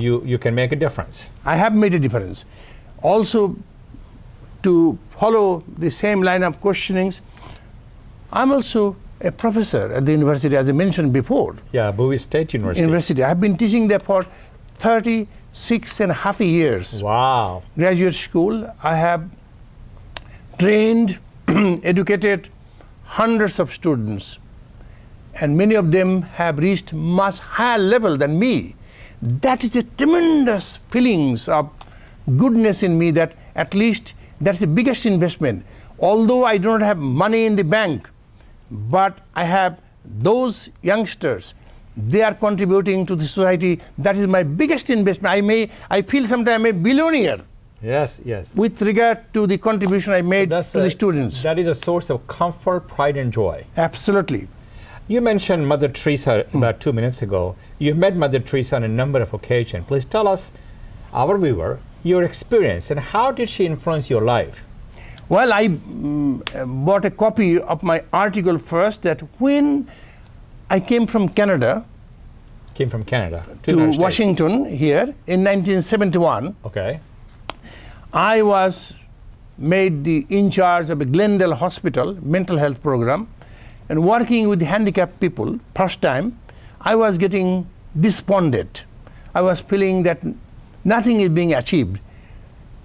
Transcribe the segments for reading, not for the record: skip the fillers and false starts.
you can make a difference. I have made a difference. Also, to follow the same line of questionings, I'm also a professor at the university, as I mentioned before. Yeah, Bowie State University. I've been teaching there for 36.5 years. Wow. Graduate school. I have trained, educated hundreds of students, and many of them have reached much higher level than me. That is a tremendous feelings of goodness in me, that at least that's the biggest investment. Although I don't have money in the bank, but I have those youngsters. They are contributing to the society. That is my biggest investment. I feel sometimes I'm a billionaire. Yes, yes. With regard to the contribution I made to the students. That is a source of comfort, pride, and joy. Absolutely. You mentioned Mother Teresa about 2 minutes ago. You met Mother Teresa on a number of occasions. Please tell us, our viewer, your experience and how did she influence your life? Well, I bought a copy of my article first, that when I came from Canada. Came from Canada to Washington here in 1971. Okay. I was made in charge of a Glendale Hospital mental health program, and working with handicapped people, first time, I was getting despondent. I was feeling that nothing is being achieved.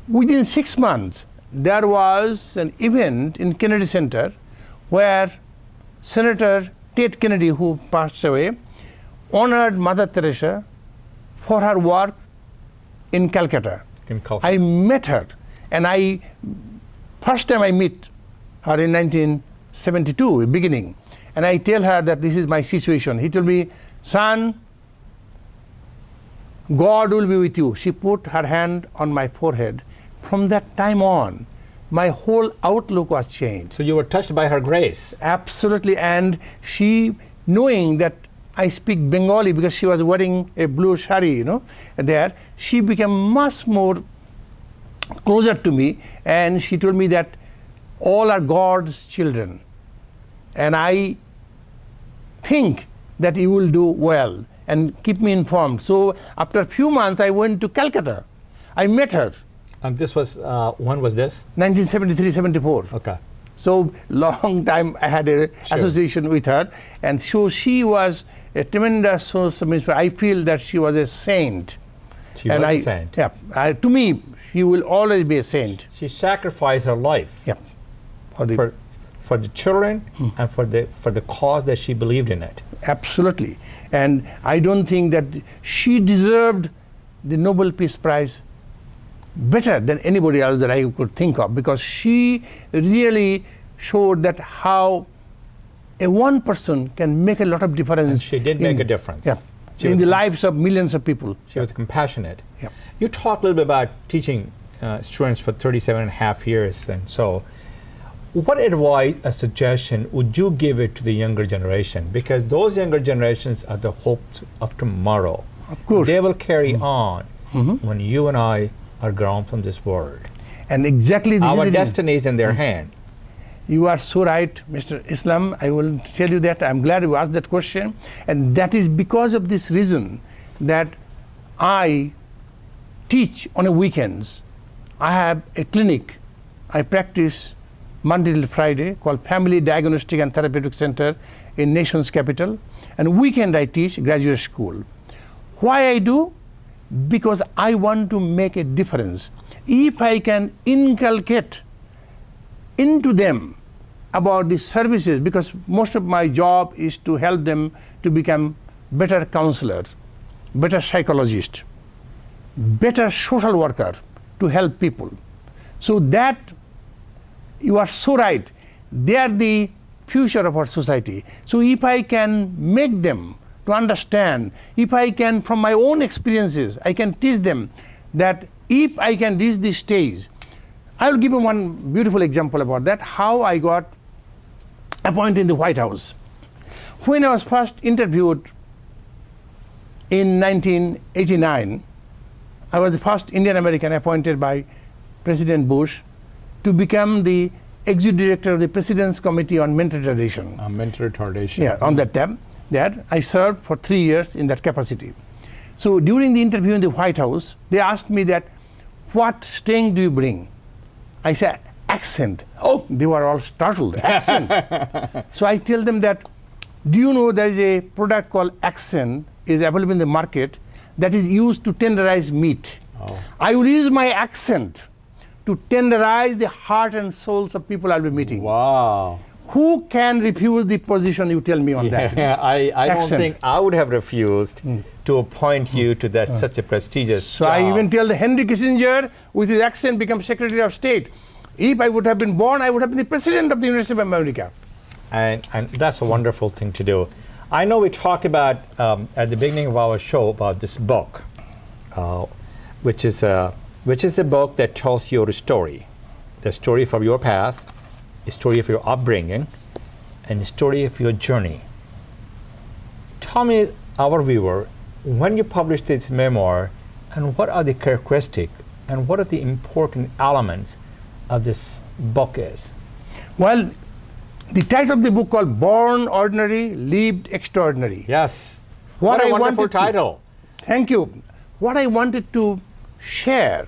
Within 6 months, there was an event in Kennedy Center where Senator Ted Kennedy, who passed away, honored Mother Teresa for her work in Calcutta. I met her, and first time I met her in 1972, beginning, and I tell her that this is my situation. He told me, son, God will be with you. She put her hand on my forehead. From that time on, my whole outlook was changed. So you were touched by her grace. Absolutely, and she, knowing that I speak Bengali because she was wearing a blue sari, there, she became much more closer to me, and she told me that all are God's children, and I think that you will do well, and keep me informed. So after a few months, I went to Calcutta. I met her. And this was, when was this? 1973-74. Okay. So long time I had a association with her, and so she was a tremendous source of inspiration. I feel that she was a saint. She was a saint. Yeah, to me, she will always be a saint. She sacrificed her life. Yeah. For the children and for the cause that she believed in it. Absolutely. And I don't think that she deserved the Nobel Peace Prize better than anybody else that I could think of, because she really showed that how a one person can make a lot of difference. And she did make a difference. Yeah. In the lives of millions of people. She was compassionate. Yeah. You talked a little bit about teaching students for 37.5 years, and so what advice, a suggestion would you give it to the younger generation? Because those younger generations are the hopes of tomorrow. Of course. They will carry on when you and I are gone from this world. And exactly our destiny is in their hand. You are so right, Mr. Islam. I will tell you that I'm glad you asked that question, and that is because of this reason that I teach on the weekends. I have a clinic. I practice Monday till Friday, called Family Diagnostic and Therapeutic Center in nation's capital, and weekend I teach graduate school. Why I do? Because I want to make a difference. If I can inculcate into them about the services, because most of my job is to help them to become better counselors, better psychologists, better social worker, to help people. So that, you are so right, they are the future of our society. So if I can make them to understand, if I can, from my own experiences, I can teach them that if I can reach this stage. I will give you one beautiful example about that, how I got appointed in the White House. When I was first interviewed in 1989, I was the first Indian American appointed by President Bush to become the Executive Director of the President's Committee on Mental Retardation. Mental retardation. Yeah, on that tab. That I served for 3 years in that capacity. So during the interview in the White House, they asked me that, what strength do you bring? I said, accent. Oh, they were all startled. Accent. So I tell them that, do you know there is a product called Accent is available in the market that is used to tenderize meat. Oh. I will use my accent to tenderize the heart and souls of people I'll be meeting. Wow. Who can refuse the position you tell me on that? I don't Accent. think I would have refused to appoint you to that such a prestigious So job. I even tell the Henry Kissinger, with his accent, become Secretary of State. If I would have been born, I would have been the President of the University of America. And that's a wonderful thing to do. I know we talked about at the beginning of our show about this book, which is a book that tells your story, the story from your past, a story of your upbringing, and a story of your journey. Tell me, our viewer, when you published this memoir, and what are the characteristics, and what are the important elements of this book is? Well, the title of the book called Born Ordinary, Lived Extraordinary. Yes. What What a I wonderful wanted to- title. Thank you. What I wanted to share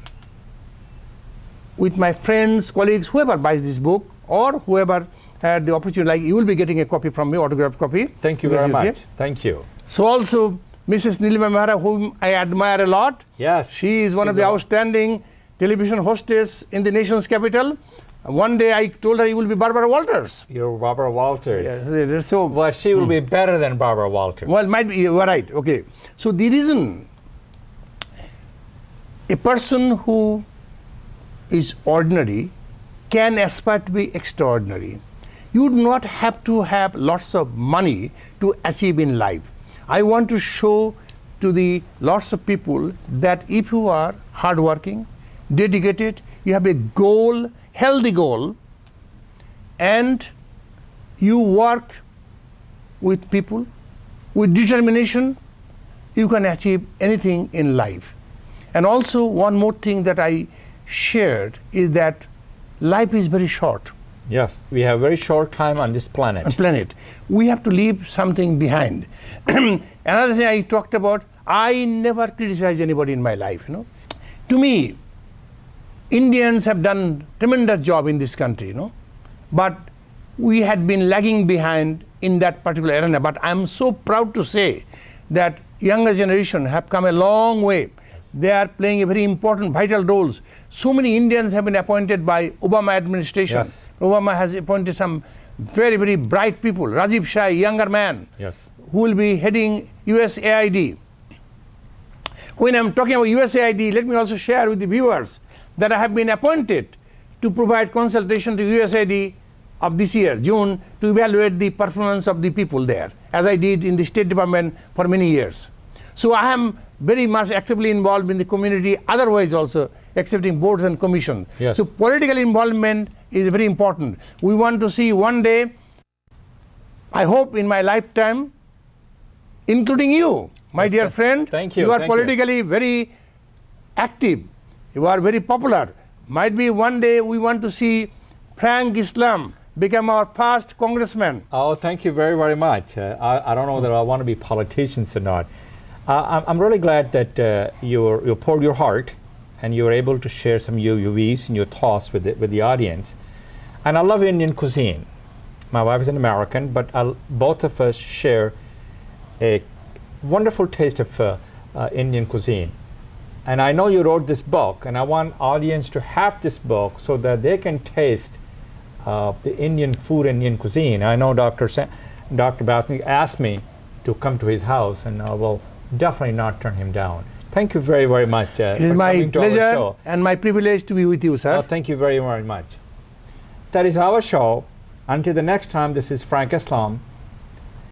with my friends, colleagues, whoever buys this book, or whoever had the opportunity, like you will be getting a copy from me, autographed copy. Thank you because very you're much. here. Thank you. So also Mrs. Nilima Mehra, whom I admire a lot. Yes. She is one of she's the a- outstanding television hostess in the nation's capital. One day I told her you will be Barbara Walters. You're Barbara Walters. So, Well, she will be better than Barbara Walters. well, might be, you are right, okay. So the reason a person who is ordinary can aspire to be extraordinary. You do not have to have lots of money to achieve in life. I want to show to the lots of people that if you are hardworking, dedicated, you have a goal, healthy goal, and you work with people with determination, you can achieve anything in life. And also one more thing that I shared is that life is very short Yes, we have very short time on this planet. on planet. We have to leave something behind. Another thing I talked about, I never criticize anybody in my life. To me, Indians have done tremendous job in this country, but we had been lagging behind in that particular arena. But I'm so proud to say that younger generation have come a long way. They are playing a very important, vital roles. So many Indians have been appointed by Obama administration. Yes. Obama has appointed some very, very bright people. Rajiv Shah, younger man, Yes. who will be heading USAID. When I'm talking about USAID, let me also share with the viewers that I have been appointed to provide consultation to USAID of this year, June, to evaluate the performance of the people there, as I did in the State Department for many years. So I am very much actively involved in the community, otherwise also, accepting boards and commissions. Yes. So political involvement is very important. We want to see one day, I hope in my lifetime, including you, my Yes, dear friend. thank you, You are thank you. politically very active. You are very popular. Might be one day we want to see Frank Islam become our first congressman. Oh, thank you very, very much. I don't know whether I want to be politicians or not. I'm really glad that you poured your heart and you were able to share some of your views and your thoughts with the audience. And I love Indian cuisine. My wife is an American, but both of us share a wonderful taste of Indian cuisine. And I know you wrote this book, and I want audience to have this book so that they can taste the Indian food and Indian cuisine. I know Dr. Bathnik asked me to come to his house, and I will definitely not turn him down. Thank you very, very much It for is my coming to our pleasure show. and my privilege to be with you, sir. Oh, thank you very, very much. That is our show. Until the next time, this is Frank Islam